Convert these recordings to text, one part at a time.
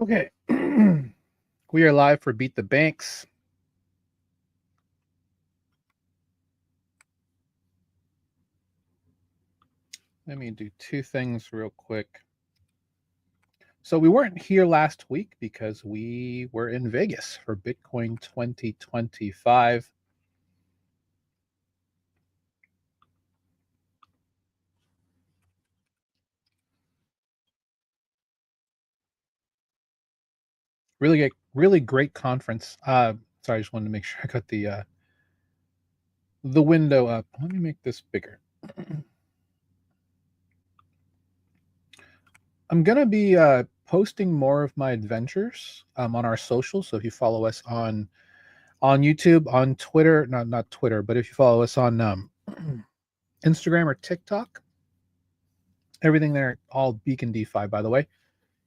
Okay. We are live for Beat the Banks. Let me do two things real quick. So we weren't here last week because we were in Vegas for Bitcoin 2025. Really great conference. Sorry, I just wanted to make sure I got the window up. Let me make this bigger. I'm gonna be posting more of my adventures on our socials. So if you follow us on YouTube, on Twitter, not Twitter, but if you follow us on Instagram or TikTok, everything there, all Beacon DeFi, by the way,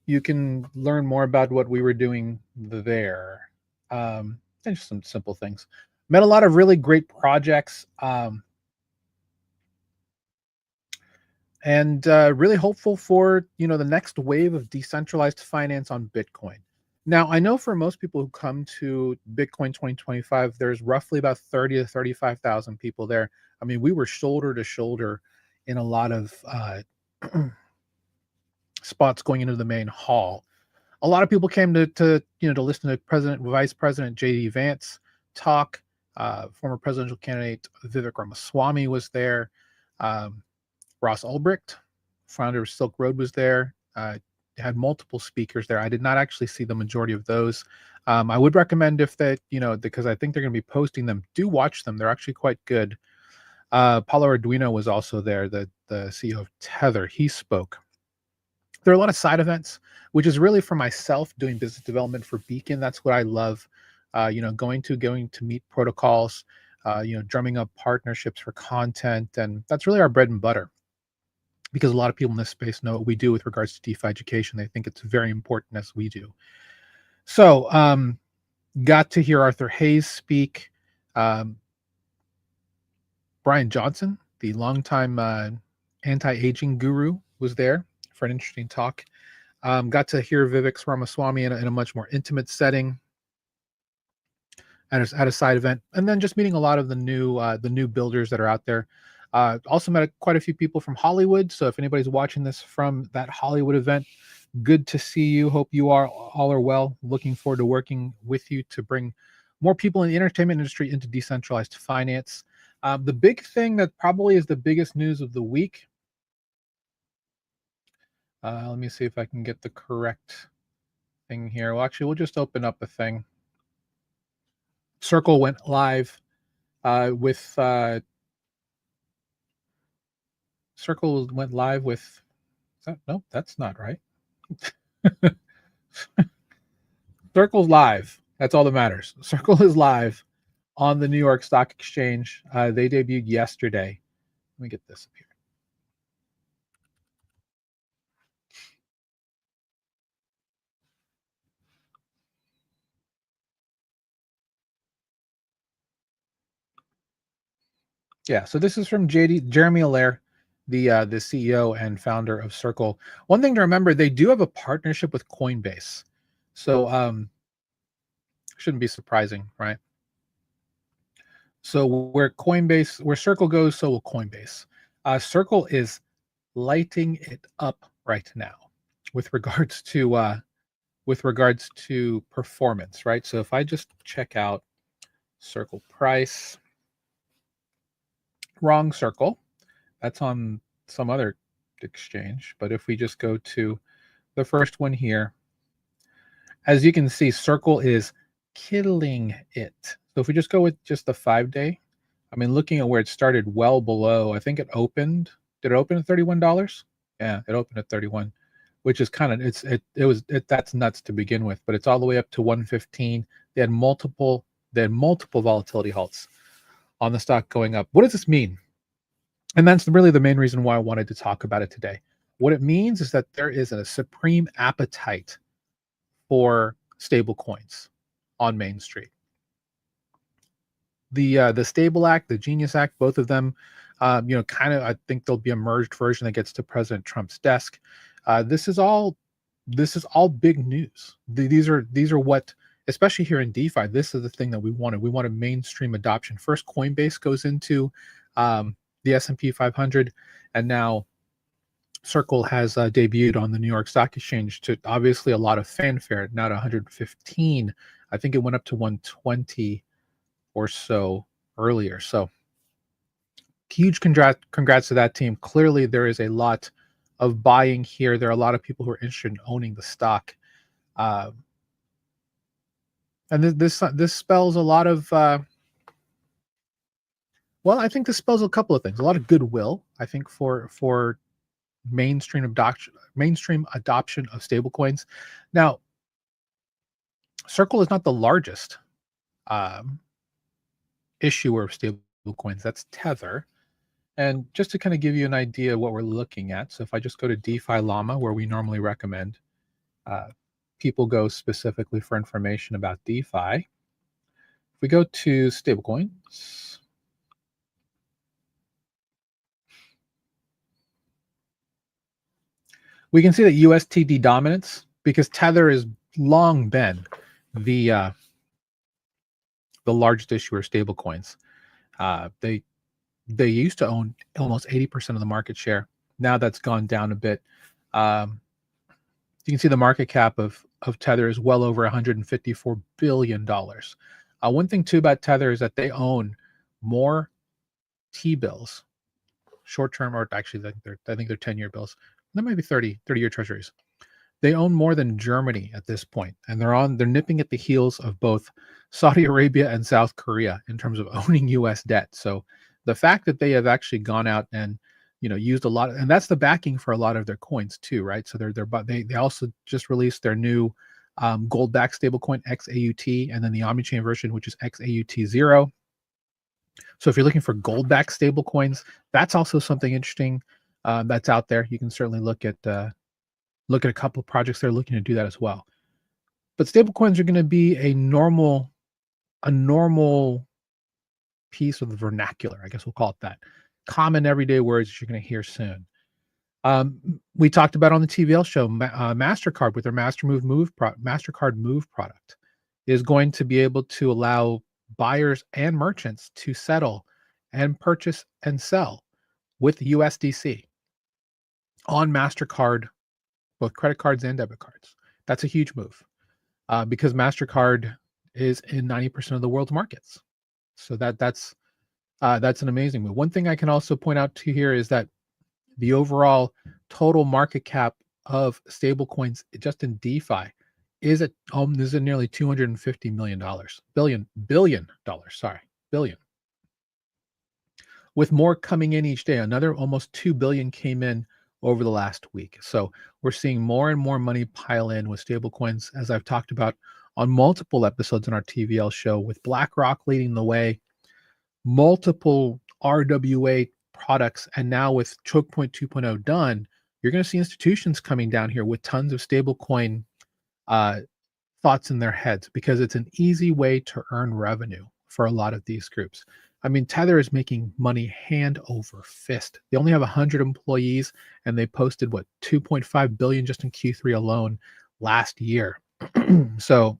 you can learn more about what we were doing there. And just some simple things. Met a lot of really great projects. And really hopeful for the next wave of decentralized finance on Bitcoin. Now, I know for most people who come to Bitcoin 2025, there's roughly about 30 to 35,000 people there. I mean, we were shoulder to shoulder in a lot of spots going into the main hall. A lot of people came to listen to Vice President J.D. Vance talk. Former presidential candidate Vivek Ramaswamy was there. Ross Ulbricht, founder of Silk Road, was there. Had multiple speakers there. I did not actually see the majority of those. I would recommend because I think they're going to be posting them, do watch them. They're actually quite good. Paulo Arduino was also there, the CEO of Tether. He spoke. There are a lot of side events, which is really for myself doing business development for Beacon. That's what I love. Going to meet protocols, drumming up partnerships for content, and that's really our bread and butter. Because a lot of people in this space know what we do with regards to DeFi education. They think it's very important as we do. So, got to hear Arthur Hayes speak. Brian Johnson, the longtime anti-aging guru, was there for an interesting talk. Got to hear Vivek Ramaswamy in a much more intimate setting at a side event, and then just meeting a lot of the new builders that are out there. Also met quite a few people from Hollywood. So if anybody's watching this from that Hollywood event, good to see you. Hope you all are well. Looking forward to working with you to bring more people in the entertainment industry into decentralized finance. The big thing that probably is the biggest news of the week. Let me see if I can get the correct thing here. Well, actually, we'll just open up a thing. Circle went live with Circle went live with. Nope, that's not right. Circle's live. That's all that matters. Circle is live on the New York Stock Exchange. They debuted yesterday. Let me get this up here. Yeah, so this is from Jeremy Allaire, the CEO and founder of Circle. One thing to remember, they do have a partnership with Coinbase. So shouldn't be surprising, right? So where Circle goes, so will Coinbase. Circle is lighting it up right now with regards to performance, right? So if I just check out Circle price, wrong Circle, that's on some other exchange. But if we just go to the first one here, as you can see, Circle is killing it. So if we just go with just the 5-day, I mean, looking at where it started, well below, I think it opened. Did it open at $31? Yeah, it opened at 31, which is kind of that's nuts to begin with. But it's all the way up to 115. They had multiple volatility halts on the stock going up. What does this mean? And that's really the main reason why I wanted to talk about it today. What it means is that there is a supreme appetite for stable coins on Main Street. The Stable Act, the Genius Act, both of them, kind of, I think there'll be a merged version that gets to President Trump's desk. This is all this is all big news. These are what, especially here in DeFi, this is the thing that we wanted. We wanted mainstream adoption. First, Coinbase goes into the S&P 500, and now Circle has debuted on the New York Stock Exchange to obviously a lot of fanfare. Not 115, I think it went up to 120 or so earlier. So huge congrats to that team. Clearly, there is a lot of buying here. There are a lot of people who are interested in owning the stock, and this spells a lot of. Well, I think this spells a couple of things. A lot of goodwill, I think, for mainstream adoption of stablecoins. Now, Circle is not the largest issuer of stablecoins. That's Tether. And just to kind of give you an idea of what we're looking at, so if I just go to DeFi Llama, where we normally recommend people go specifically for information about DeFi, if we go to stablecoins, we can see that USTD dominance, because Tether has long been the largest issuer of stablecoins. They used to own almost 80% of the market share. Now that's gone down a bit. You can see the market cap of Tether is well over $154 billion. One thing too about Tether is that they own more T-bills, short-term, or actually I think they're 10-year bills. That might be 30-year treasuries. They own more than Germany at this point, and they're nipping at the heels of both Saudi Arabia and South Korea in terms of owning U.S. debt. So the fact that they have actually gone out and used a lot, and that's the backing for a lot of their coins too, right? So they also just released their new gold-backed stablecoin XAUT, and then the omnichain version, which is XAUT0. So if you're looking for gold-backed stablecoins, that's also something interesting that's out there. You can certainly look at a couple of projects that are looking to do that as well. But stablecoins are going to be a normal piece of the vernacular, I guess we'll call it that. Common everyday words that you're going to hear soon. We talked about on the TVL show, MasterCard with their MasterCard Move product is going to be able to allow buyers and merchants to settle and purchase and sell with USDC on MasterCard, both credit cards and debit cards. That's a huge move because MasterCard is in 90% of the world's markets. So that's an amazing move. One thing I can also point out to here is that the overall total market cap of stablecoins just in DeFi is at nearly $250 billion. With more coming in each day. Another almost 2 billion came in over the last week. So we're seeing more and more money pile in with stablecoins, as I've talked about on multiple episodes in our TVL show, with BlackRock leading the way, multiple RWA products, and now with Choke Point 2.0 done, you're going to see institutions coming down here with tons of stablecoin thoughts in their heads, because it's an easy way to earn revenue for a lot of these groups. I mean, Tether is making money hand over fist. They only have 100 employees, and they posted 2.5 billion just in Q3 alone last year. So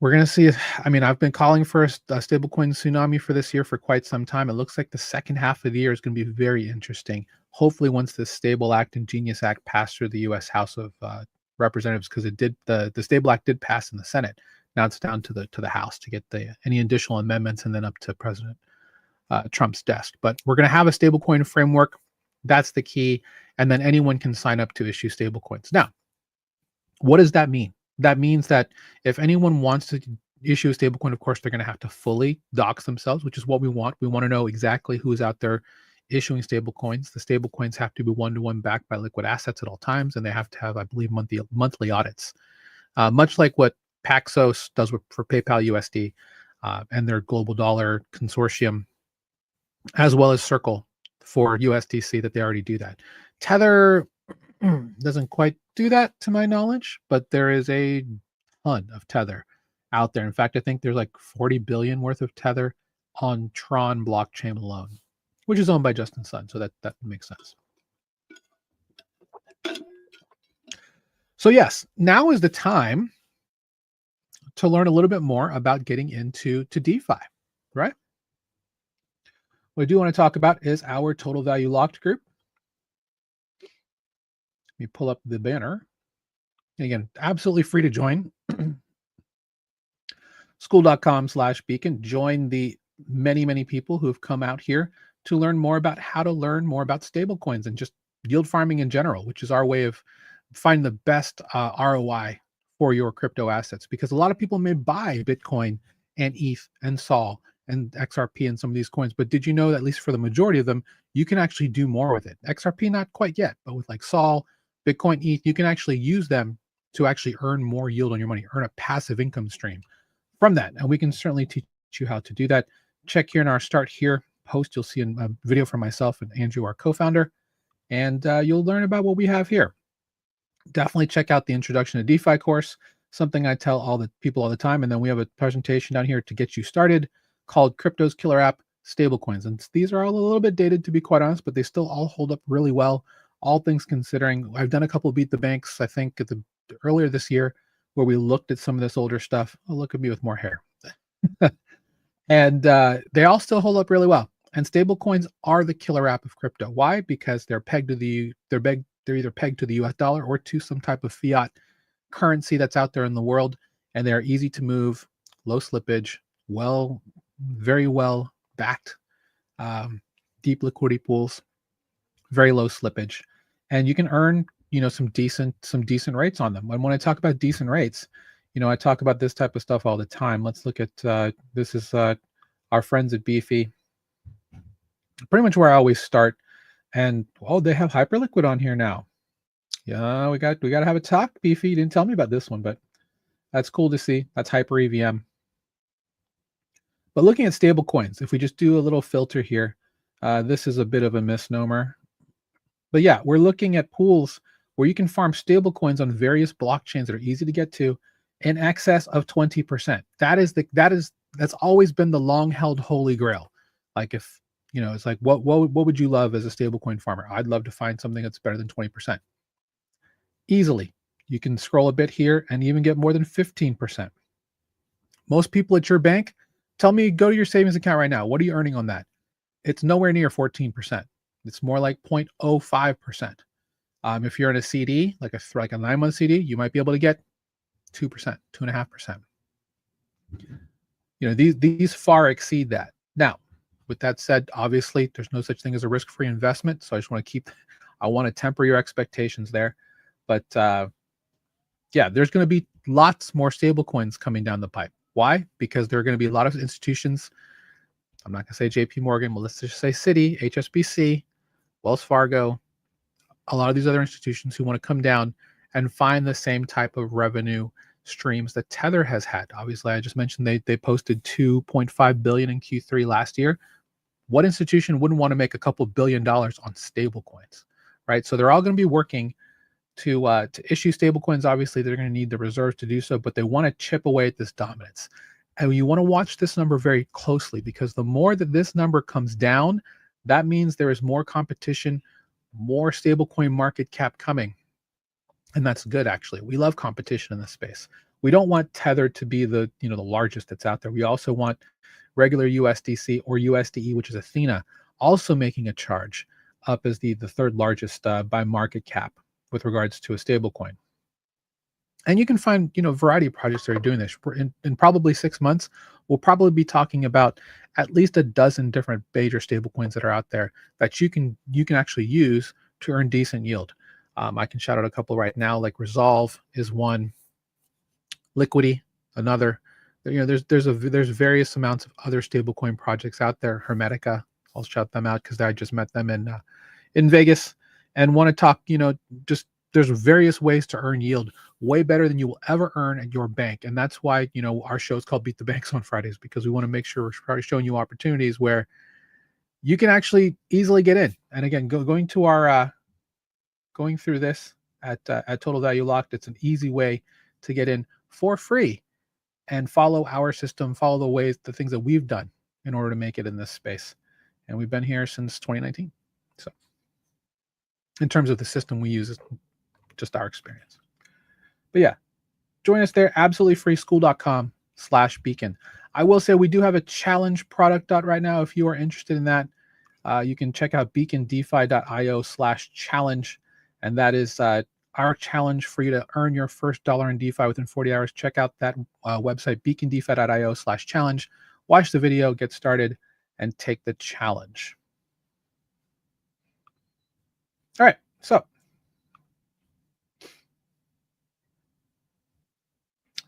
we're going to see. I mean, I've been calling for a stablecoin tsunami for this year for quite some time. It looks like the second half of the year is going to be very interesting. Hopefully, once the Stable Act and Genius Act pass through the U.S. House of Representatives, because it did, the Stable Act did pass in the Senate. Now it's down to the House to get any additional amendments, and then up to President Trump's desk. But we're going to have a stablecoin framework. That's the key, and then anyone can sign up to issue stablecoins. Now, what does that mean? That means that if anyone wants to issue a stablecoin, of course, they're going to have to fully dox themselves, which is what we want. We want to know exactly who's out there issuing stablecoins. The stablecoins have to be one-to-one backed by liquid assets at all times, and they have to have, I believe, monthly audits, much like what Paxos does for PayPal USD and their global dollar consortium, as well as Circle for USDC, that they already do that. Tether doesn't quite do that to my knowledge, but there is a ton of Tether out there. In fact, I think there's like 40 billion worth of Tether on Tron blockchain alone, which is owned by Justin Sun. So that makes sense. So yes, now is the time to learn a little bit more about getting into DeFi, right? What I do want to talk about is our Total Value Locked group. Let me pull up the banner. Again, absolutely free to join. School.com/beacon. Join the many people who have come out here to learn more about how to learn more about stablecoins and just yield farming in general, which is our way of finding the best ROI for your crypto assets. Because a lot of people may buy Bitcoin and ETH and SOL and XRP and some of these coins, but did you know that at least for the majority of them, you can actually do more with it? XRP, not quite yet, but with like SOL, Bitcoin, ETH, you can actually use them to actually earn more yield on your money, earn a passive income stream from that. And we can certainly teach you how to do that. Check here in our Start Here post. You'll see a video from myself and Andrew, our co-founder, and you'll learn about what we have here. Definitely check out the Introduction to DeFi course, something I tell all the people all the time. And then we have a presentation down here to get you started called Crypto's Killer App, Stablecoins. And these are all a little bit dated, to be quite honest, but they still all hold up really well, all things considering. I've done a couple of Beat the Banks, I think, earlier this year, where we looked at some of this older stuff. Oh, look at me with more hair. And they all still hold up really well. And stablecoins are the killer app of crypto. Why? Because they're either pegged to the US dollar or to some type of fiat currency that's out there in the world, and they are easy to move, low slippage, very well backed, deep liquidity pools, very low slippage, and you can earn some decent rates on them. And when I talk about decent rates, I talk about this type of stuff all the time. Let's look at this is our friends at Beefy, pretty much where I always start. And they have Hyperliquid on here now. Yeah, we got to have a talk, Beefy. You didn't tell me about this one, but that's cool to see. That's Hyper EVM. But looking at stable coins, if we just do a little filter here, this is a bit of a misnomer. But yeah, we're looking at pools where you can farm stable coins on various blockchains that are easy to get to in excess of 20%. That's always been the long held holy grail. Like if, it's like, what would you love as a stablecoin farmer? I'd love to find something that's better than 20%. Easily. You can scroll a bit here and even get more than 15%. Most people at your bank tell me, go to your savings account right now. What are you earning on that? It's nowhere near 14%. It's more like 0.05%. If you're in a CD, like a 9-month CD, you might be able to get 2%, 2.5%. These far exceed that. Now, with that said, obviously, there's no such thing as a risk-free investment. So I want to temper your expectations there. But yeah, there's going to be lots more stable coins coming down the pipe. Why? Because there are going to be a lot of institutions. I'm not going to say JP Morgan, but let's just say Citi, HSBC, Wells Fargo, a lot of these other institutions who want to come down and find the same type of revenue streams that Tether has had. Obviously, I just mentioned they posted 2.5 billion in Q3 last year. What institution wouldn't want to make a couple $1 billion on stable coins, right? So they're all going to be working to issue stable coins. Obviously, they're going to need the reserves to do so, but they want to chip away at this dominance. And you want to watch this number very closely, because the more that this number comes down, that means there is more competition, more stablecoin market cap coming. And that's good, actually. We love competition in this space. We don't want Tether to be the largest that's out there. We also want regular USDC or USDE, which is Athena, also making a charge up as the third largest by market cap with regards to a stablecoin. And you can find a variety of projects that are doing this. In probably 6 months, we'll probably be talking about at least a dozen different major stablecoins that are out there that you can actually use to earn decent yield. I can shout out a couple right now, like Resolve is one, Liquidity another. There's various amounts of other stablecoin projects out there. Hermetica, I'll shout them out because I just met them in Vegas and want to talk. Just there's various ways to earn yield, way better than you will ever earn at your bank. And that's why our show is called Beat the Banks on Fridays, because we want to make sure we're showing you opportunities where you can actually easily get in. And again, going through this at Total Value Locked, it's an easy way to get in for free and follow our system, follow the things that we've done in order to make it in this space. And we've been here since 2019. So in terms of the system we use, it's just our experience. But yeah, join us there. Absolutely free school.com/beacon. I will say we do have a challenge product out right now. If you are interested in that, you can check out beacondefi.io/challenge. And that is our challenge for you to earn your first dollar in DeFi within 40 hours. Check out that website, beacondefi.io/challenge. Watch the video, get started, and take the challenge. All right. So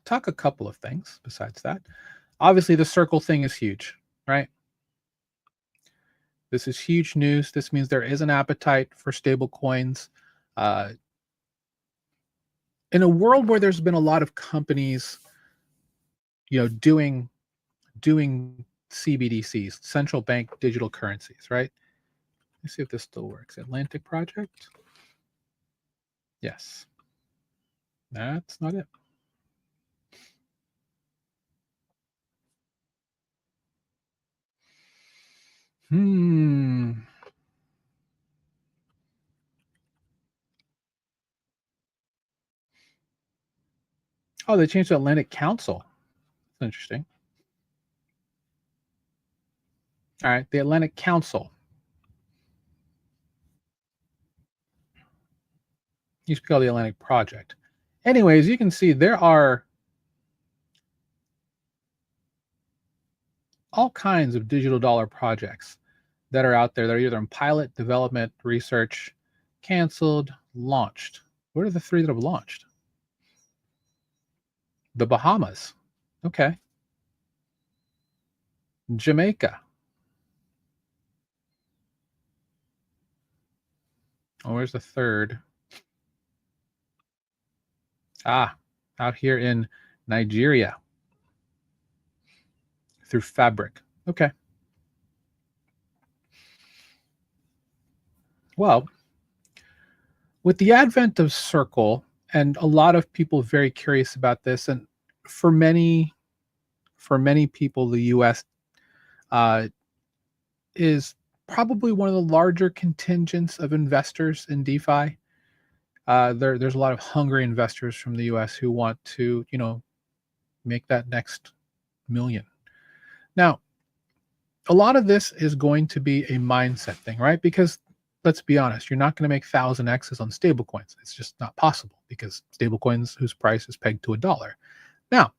talk a couple of things besides that. Obviously, the circle thing is huge, right? This is huge news. This means there is an appetite for stable coins. Uh, in a world where there's been a lot of companies, doing CBDCs, central bank digital currencies, right? Let's see if this still works. Atlantic Project. Yes, that's not it. Hmm. Oh, they changed to Atlantic Council. That's interesting. All right, the Atlantic Council used to be called the Atlantic Project. Anyways, you can see there are all kinds of digital dollar projects that are out there that are either in pilot, development, research, canceled, launched. What are the three that have launched? The Bahamas. Okay. Jamaica. Oh, where's the third? Ah, out here in Nigeria through Fabric. Okay. Well, with the advent of Circle, and a lot of people very curious about this, and for many, for many people, the U.S. Uh, is probably one of the larger contingents of investors in DeFi. There's a lot of hungry investors from the U.S. who want to, make that next million. Now, a lot of this is going to be a mindset thing, right? Because let's be honest, you're not going to make 1,000x's on stablecoins. It's just not possible because stablecoins whose price is pegged to $1. Now,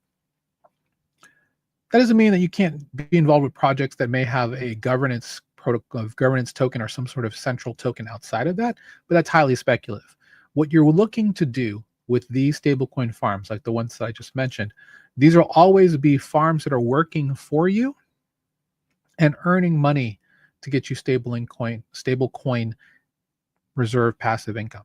that doesn't mean that you can't be involved with projects that may have a governance protocol, governance token, or some sort of central token outside of that, but that's highly speculative. What you're looking to do with these stablecoin farms, like the ones that I just mentioned, these will always be farms that are working for you and earning money to get you stable coin reserve passive income.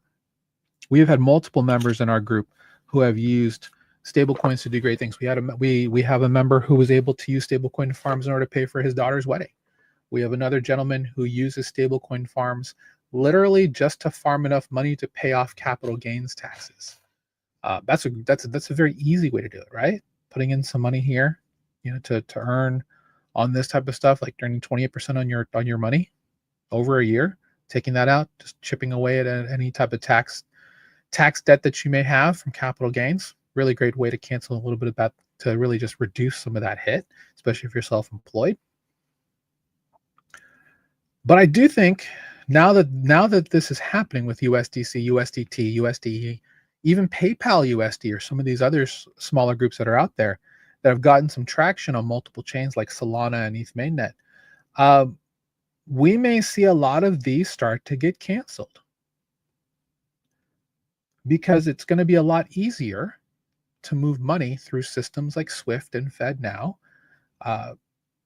We have had multiple members in our group who have used stablecoins to do great things. We have a member who was able to use stablecoin farms in order to pay for his daughter's wedding. We have another gentleman who uses stablecoin farms literally just to farm enough money to pay off capital gains taxes. That's a very easy way to do it, right? Putting in some money here, to earn on this type of stuff, like earning 28% on your money over a year, taking that out, just chipping away at any type of tax debt that you may have from capital gains. Really great way to cancel a little bit of that, to really just reduce some of that hit, especially if you're self-employed. But I do think now that this is happening with USDC, USDT, USDE, even PayPal USD, or some of these other smaller groups that are out there that have gotten some traction on multiple chains like Solana and ETH mainnet, we may see a lot of these start to get canceled because it's going to be a lot easier to move money through systems like Swift and FedNow,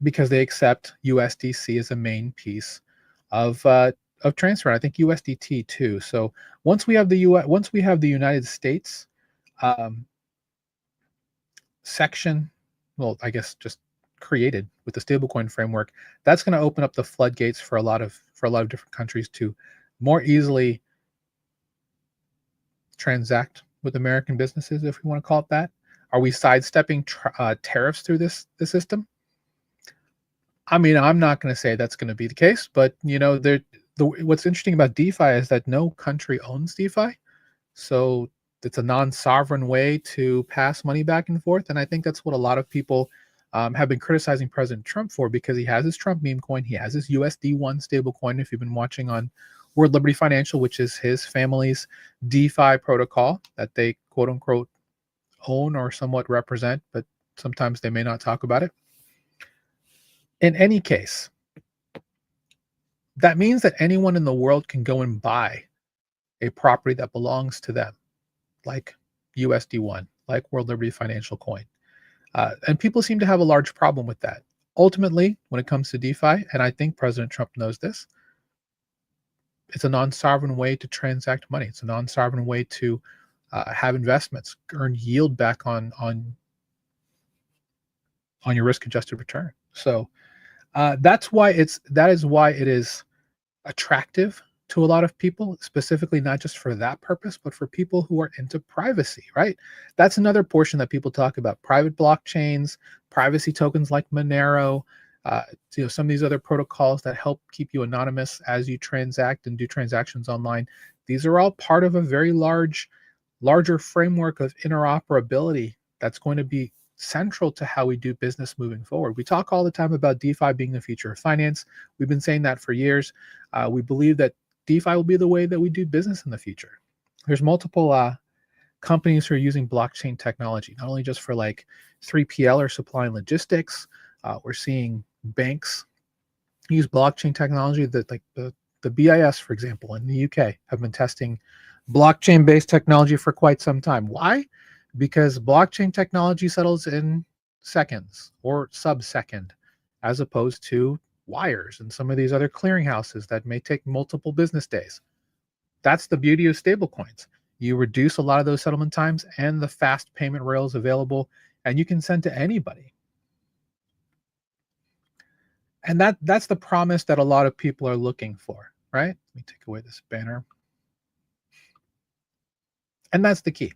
because they accept USDC as a main piece of transfer. I think USDT too. So once we have the United States section, well, I guess just created with the stablecoin framework, that's going to open up the floodgates for a lot of different countries to more easily transact with American businesses, if we want to call it that. Are we sidestepping tariffs through the system? I mean, I'm not going to say that's going to be the case, but what's interesting about DeFi is that no country owns DeFi, so it's a non-sovereign way to pass money back and forth, and I think that's what a lot of people have been criticizing President Trump for, because he has his Trump meme coin, he has his USD1 stablecoin. If you've been watching on World Liberty Financial, which is his family's DeFi protocol that they quote unquote own or somewhat represent, but sometimes they may not talk about it. In any case, that means that anyone in the world can go and buy a property that belongs to them, like USD1, like World Liberty Financial Coin. And people seem to have a large problem with that. Ultimately, when it comes to DeFi, and I think President Trump knows this, it's a non-sovereign way to transact money. It's a non-sovereign way to have investments, earn yield back on your risk-adjusted return. So that is why it is attractive to a lot of people, specifically not just for that purpose, but for people who are into privacy, right? That's another portion that people talk about: private blockchains, privacy tokens like Monero, some of these other protocols that help keep you anonymous as you transact and do transactions online. These are all part of a very larger framework of interoperability that's going to be central to how we do business moving forward. We talk all the time about DeFi being the future of finance. We've been saying that for years. We believe that DeFi will be the way that we do business in the future. There's multiple companies who are using blockchain technology, not only just for like 3PL or supply and logistics. We're seeing banks use blockchain technology. That like the BIS, for example, in the UK, have been testing blockchain-based technology for quite some time. Why? Because blockchain technology settles in seconds or sub-second, as opposed to wires and some of these other clearinghouses that may take multiple business days. That's the beauty of stablecoins. You reduce a lot of those settlement times and the fast payment rails available, and you can send to anybody. And that's the promise that a lot of people are looking for, right? Let me take away this banner. And that's the key.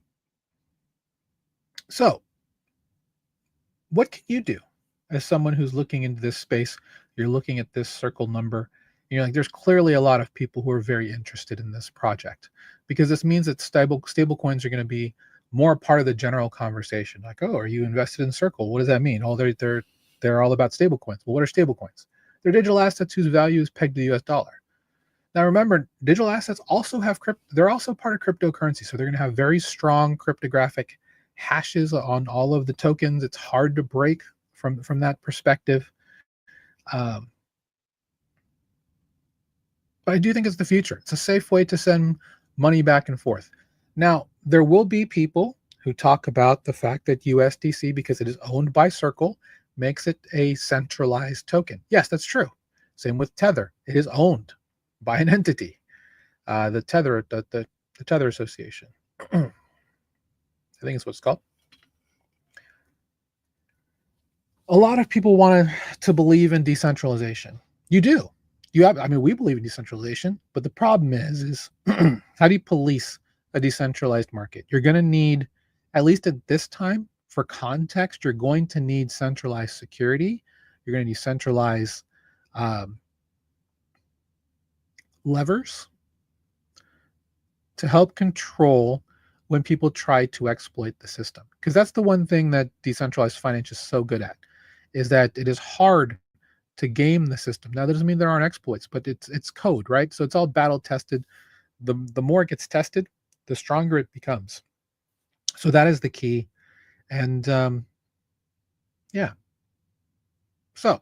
So, what can you do as someone who's looking into this space? You're looking at this circle number. You're like, there's clearly a lot of people who are very interested in this project, because this means that stable coins are going to be more a part of the general conversation. Like, oh, are you invested in Circle? What does that mean? Oh, they're all about stable coins. Well, what are stable coins? They're digital assets whose value is pegged to the US dollar. Now, remember, digital assets also have they're also part of cryptocurrency. So they're going to have very strong cryptographic hashes on all of the tokens. It's hard to break from that perspective. But I do think it's the future. It's a safe way to send money back and forth. Now, there will be people who talk about the fact that USDC, because it is owned by Circle, makes it a centralized token. Yes, that's true. Same with Tether. It is owned by an entity, the Tether Association. I think it's what it's called. A lot of people want to believe in decentralization. You do. We believe in decentralization, but the problem is how do you police a decentralized market? You're going to need, at least at this time, for context, you're going to need centralized security. You're going to need centralized levers to help control when people try to exploit the system. Because that's the one thing that decentralized finance is so good at, is that it is hard to game the system. Now, that doesn't mean there aren't exploits, but it's code, right? So it's all battle tested. The more it gets tested, the stronger it becomes. So that is the key. And yeah. So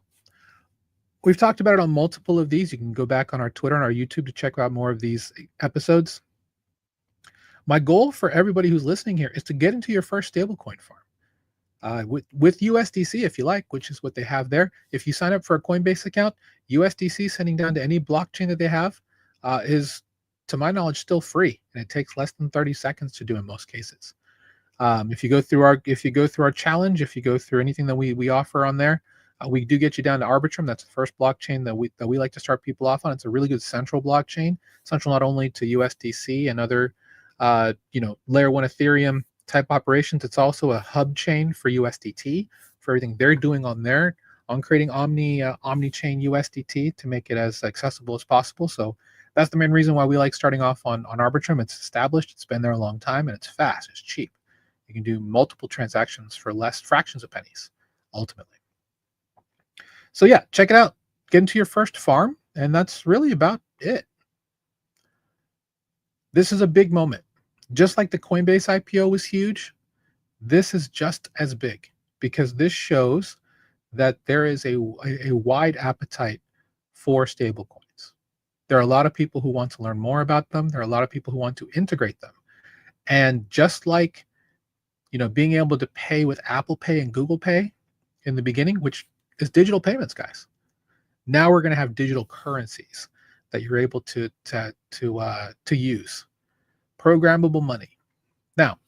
we've talked about it on multiple of these. You can go back on our Twitter and our YouTube to check out more of these episodes. My goal for everybody who's listening here is to get into your first stablecoin farm. With USDC, if you like, which is what they have there. If you sign up for a Coinbase account, USDC sending down to any blockchain that they have is, to my knowledge, still free, and it takes less than 30 seconds to do in most cases. If you go through our challenge, if you go through anything that we offer on there, we do get you down to Arbitrum. That's the first blockchain that we like to start people off on. It's a really good central blockchain, central not only to USDC and other layer 1 Ethereum type operations. It's also a hub chain for USDT, for everything they're doing on creating omni-chain USDT to make it as accessible as possible. So That's the main reason why we like starting off on Arbitrum. It's established, it's been there a long time, and it's fast, it's cheap. You can do multiple transactions for less fractions of pennies, ultimately. So yeah, check it out. Get into your first farm, and that's really about it. This is a big moment. Just like the Coinbase IPO was huge, this is just as big because this shows that there is a wide appetite for stablecoins. There are a lot of people who want to learn more about them. There are a lot of people who want to integrate them. And just like, being able to pay with Apple Pay and Google Pay in the beginning, which is digital payments, guys. Now we're going to have digital currencies that you're able to use. Programmable money. Now,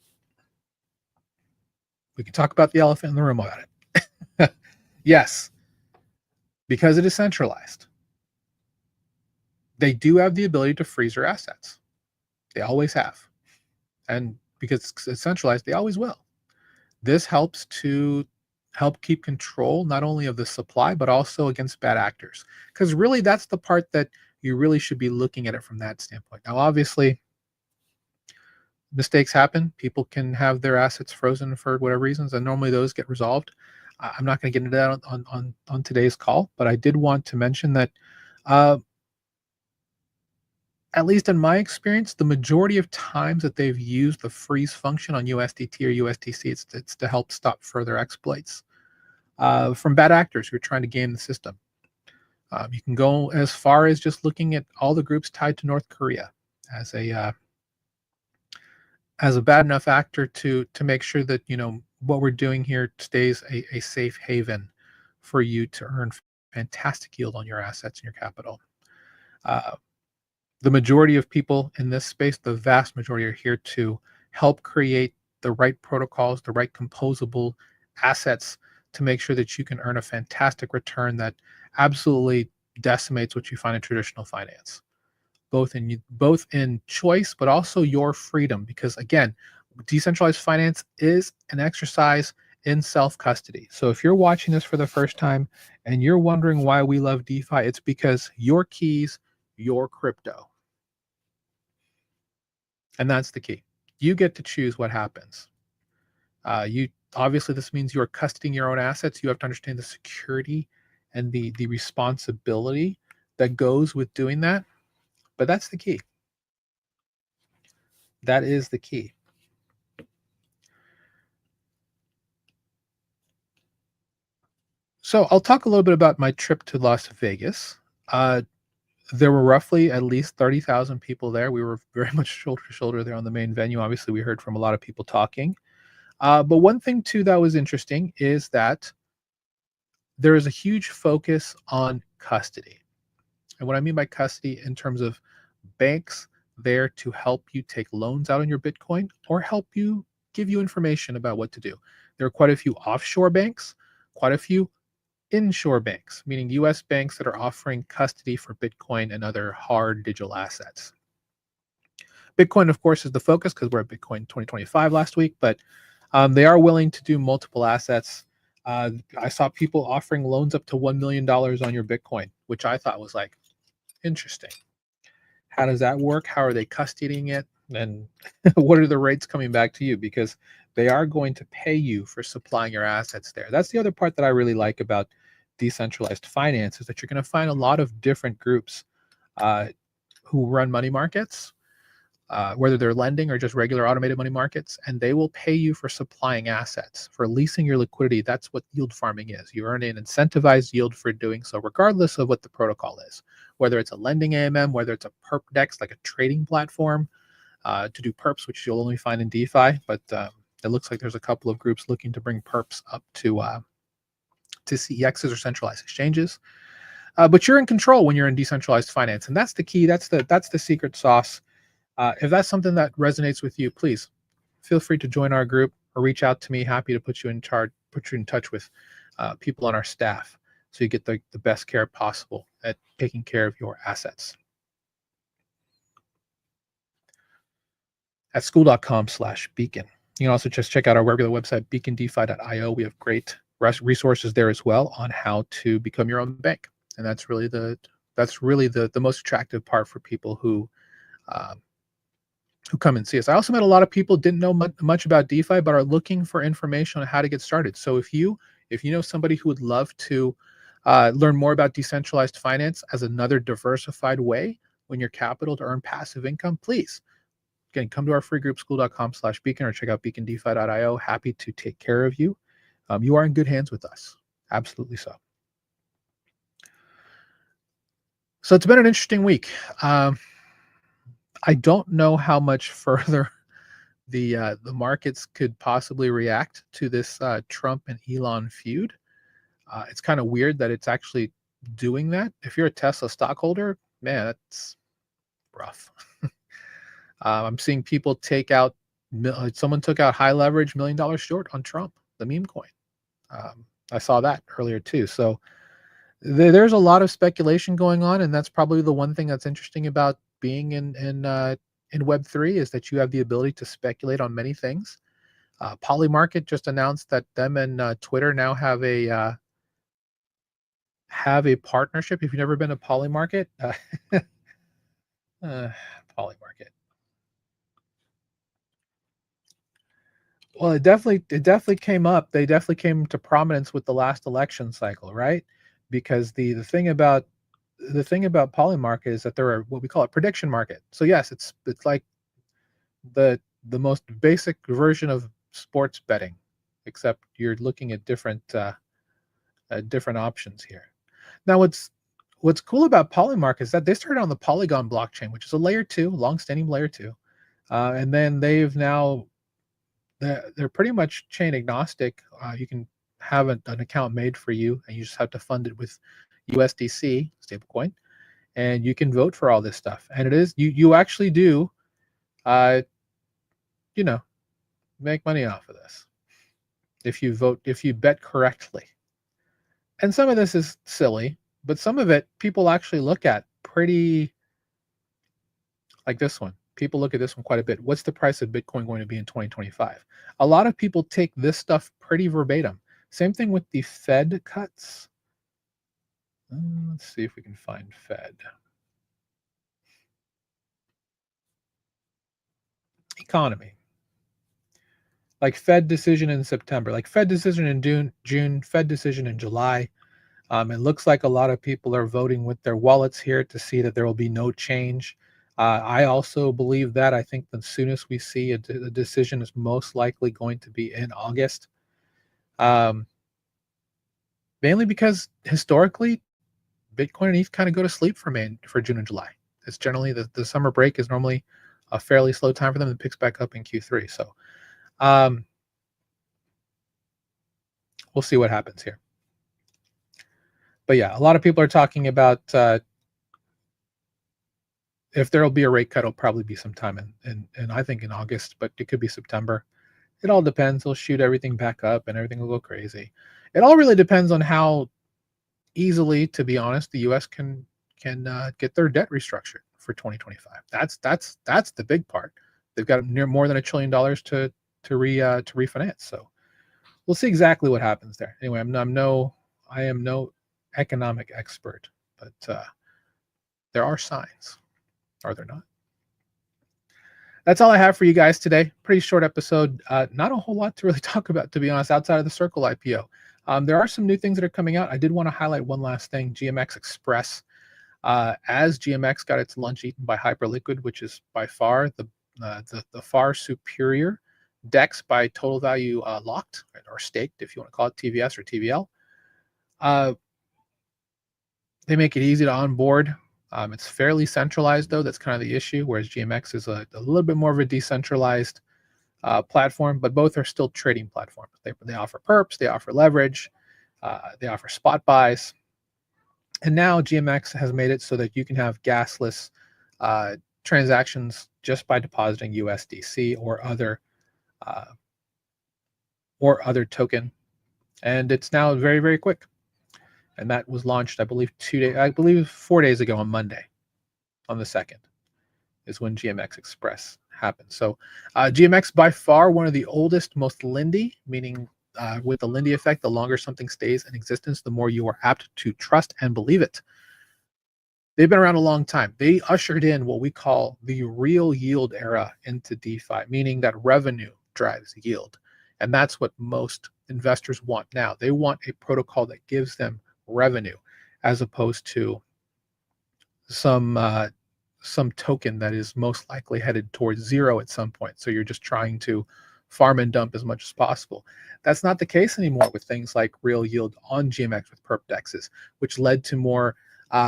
we can talk about the elephant in the room about it. Yes, because it is centralized, they do have the ability to freeze your assets. They always have. And because it's centralized, they always will. This helps to help keep control not only of the supply, but also against bad actors. Because really, that's the part that you really should be looking at it from that standpoint. Now, obviously, mistakes happen. People can have their assets frozen for whatever reasons, and normally those get resolved. I'm not going to get into that on today's call, but I did want to mention that, at least in my experience, the majority of times that they've used the freeze function on USDT or USDC, it's to help stop further exploits from bad actors who are trying to game the system. You can go as far as just looking at all the groups tied to North Korea as a bad enough actor to make sure that what we're doing here stays a safe haven for you to earn fantastic yield on your assets and your capital. The majority of people in this space, the vast majority, are here to help create the right protocols, the right composable assets to make sure that you can earn a fantastic return that absolutely decimates what you find in traditional finance, both in choice, but also your freedom. Because again, decentralized finance is an exercise in self-custody. So if you're watching this for the first time and you're wondering why we love DeFi, it's because your keys, your crypto. And that's the key. You get to choose what happens. You obviously, this means you're custodying your own assets. You have to understand the security and the responsibility that goes with doing that. But that's the key. That is the key. So I'll talk a little bit about my trip to Las Vegas. There were roughly at least 30,000 people there. We were very much shoulder to shoulder there on the main venue. Obviously, we heard from a lot of people talking. But one thing, too, that was interesting is that there is a huge focus on custody. And what I mean by custody in terms of banks there to help you take loans out on your Bitcoin or help you give you information about what to do. There are quite a few offshore banks, quite a few inshore banks, meaning US banks that are offering custody for Bitcoin and other hard digital assets. Bitcoin, of course, is the focus because we're at Bitcoin 2025 last week, but they are willing to do multiple assets. I saw people offering loans up to $1 million on your Bitcoin, which I thought was like interesting. How does that work? How are they custodying it? And what are the rates coming back to you? Because they are going to pay you for supplying your assets there. That's the other part that I really like about decentralized finance is that you're going to find a lot of different groups who run money markets, whether they're lending or just regular automated money markets, and they will pay you for supplying assets, for leasing your liquidity. That's what yield farming is. You earn an incentivized yield for doing so, regardless of what the protocol is, whether it's a lending AMM, whether it's a perp dex, like a trading platform to do perps, which you'll only find in DeFi. But it looks like there's a couple of groups looking to bring perps up to CEXs or centralized exchanges. But you're in control when you're in decentralized finance, and that's the key. That's the secret sauce. If that's something that resonates with you, please feel free to join our group or reach out to me. Happy to put you in touch with people on our staff so you get the best care possible at taking care of your assets. At school.com/beacon. You can also just check out our regular website, beacondefi.io. We have great resources there as well on how to become your own bank. And that's really the That's really the most attractive part for people um, who come and see us. I also met a lot of people didn't know much about DeFi, but are looking for information on how to get started. So if you know somebody who would love to learn more about decentralized finance as another diversified way when your capital to earn passive income, please again come to our free group school.com/beacon or check out beacondefi.io. Happy to take care of you. You are in good hands with us. Absolutely so. So it's been an interesting week. I don't know how much further the markets could possibly react to this Trump and Elon feud. It's kind of weird that it's actually doing that. If you're a Tesla stockholder, man, that's rough. I'm seeing people take out. Someone took out high leverage $1 million short on Trump, the meme coin. I saw that earlier too. So there's a lot of speculation going on, and that's probably the one thing that's interesting about being in Web3 is that you have the ability to speculate on many things. Polymarket just announced that them and Twitter now have a partnership. If you've never been to Polymarket, Polymarket. Well, it definitely came up. They definitely came to prominence with the last election cycle, right? Because the thing about Polymarket is that they're what we call a prediction market. So yes, it's like the most basic version of sports betting, except you're looking at different options here. Now, what's cool about Polymark is that they started on the Polygon blockchain, which is a layer two, long-standing layer two, and then they're pretty much chain agnostic. You can have an account made for you, and you just have to fund it with USDC stablecoin, and you can vote for all this stuff. And it is you actually do, uh, you know, make money off of this if you bet correctly. And some of this is silly, but some of it people actually look at pretty, like this one. People look at this one quite a bit. What's the price of Bitcoin going to be in 2025? A lot of people take this stuff pretty verbatim. Same thing with the Fed cuts. Let's see if we can find Fed. Economy. Like Fed decision in September, like Fed decision in June, Fed decision in July. It looks like a lot of people are voting with their wallets here to see that there will be no change. I also believe that. I think the soonest we see a decision is most likely going to be in August. Um, Mainly because historically, Bitcoin and ETH kind of go to sleep for June and July. It's generally the summer break is normally a fairly slow time for them. It picks back up in Q3. So um, we'll see what happens here. But yeah, a lot of people are talking about if there will be a rate cut, it'll probably be sometime in I think in August, but it could be September. It all depends. They'll shoot everything back up and everything will go crazy. It all really depends on how easily, to be honest, the U.S. can get their debt restructured for 2025. That's the big part. They've got near more than $1 trillion to refinance. So we'll see exactly what happens there. Anyway, I am no economic expert, but there are signs. Are there not? That's all I have for you guys today. Pretty short episode. Not a whole lot to really talk about, to be honest, outside of the Circle IPO. There are some new things that are coming out. I did want to highlight one last thing, GMX Express. As GMX got its lunch eaten by Hyperliquid, which is by far the far superior DEX by total value locked or staked, if you want to call it TVS or TVL. They make it easy to onboard. It's fairly centralized, though. That's kind of the issue, whereas GMX is a little bit more of a decentralized platform, but both are still trading platforms. They offer perps, they offer leverage, they offer spot buys. And now GMX has made it so that you can have gasless transactions just by depositing USDC or other token. And it's now very, very quick. And that was launched, I believe 4 days ago on Monday, on the 2nd, is when GMX Express happened. So GMX, by far one of the oldest, most Lindy, meaning with the Lindy effect, the longer something stays in existence, the more you are apt to trust and believe it. They've been around a long time. They ushered in what we call the real yield era into DeFi, meaning that revenue drives yield. And that's what most investors want now. They want a protocol that gives them revenue as opposed to some some token that is most likely headed towards zero at some point. So you're just trying to farm and dump as much as possible. That's not the case anymore with things like real yield on GMX with perp dexes, which led to more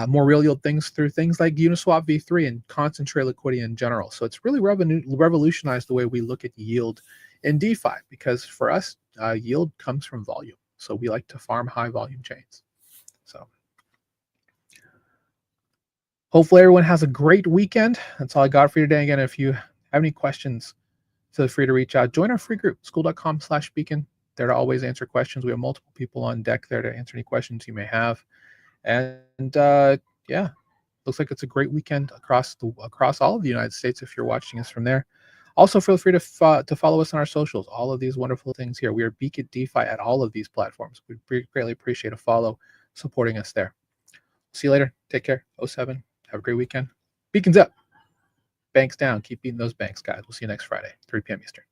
real yield things through things like Uniswap v3 and concentrate liquidity in general. So it's really revolutionized the way we look at yield in DeFi, because for us, yield comes from volume. So we like to farm high volume chains. So hopefully everyone has a great weekend. That's all I got for you today. Again, if you have any questions, feel free to reach out. Join our free group, school.com/beacon. There to always answer questions. We have multiple people on deck there to answer any questions you may have. And yeah, looks like it's a great weekend across all of the United States if you're watching us from there. Also, feel free to follow us on our socials. All of these wonderful things here. We are Beacon DeFi at all of these platforms. We greatly appreciate a follow, supporting us there. See you later. Take care. 07. Have a great weekend. Beacons up. Banks down. Keep beating those banks, guys. We'll see you next Friday, 3 p.m. Eastern.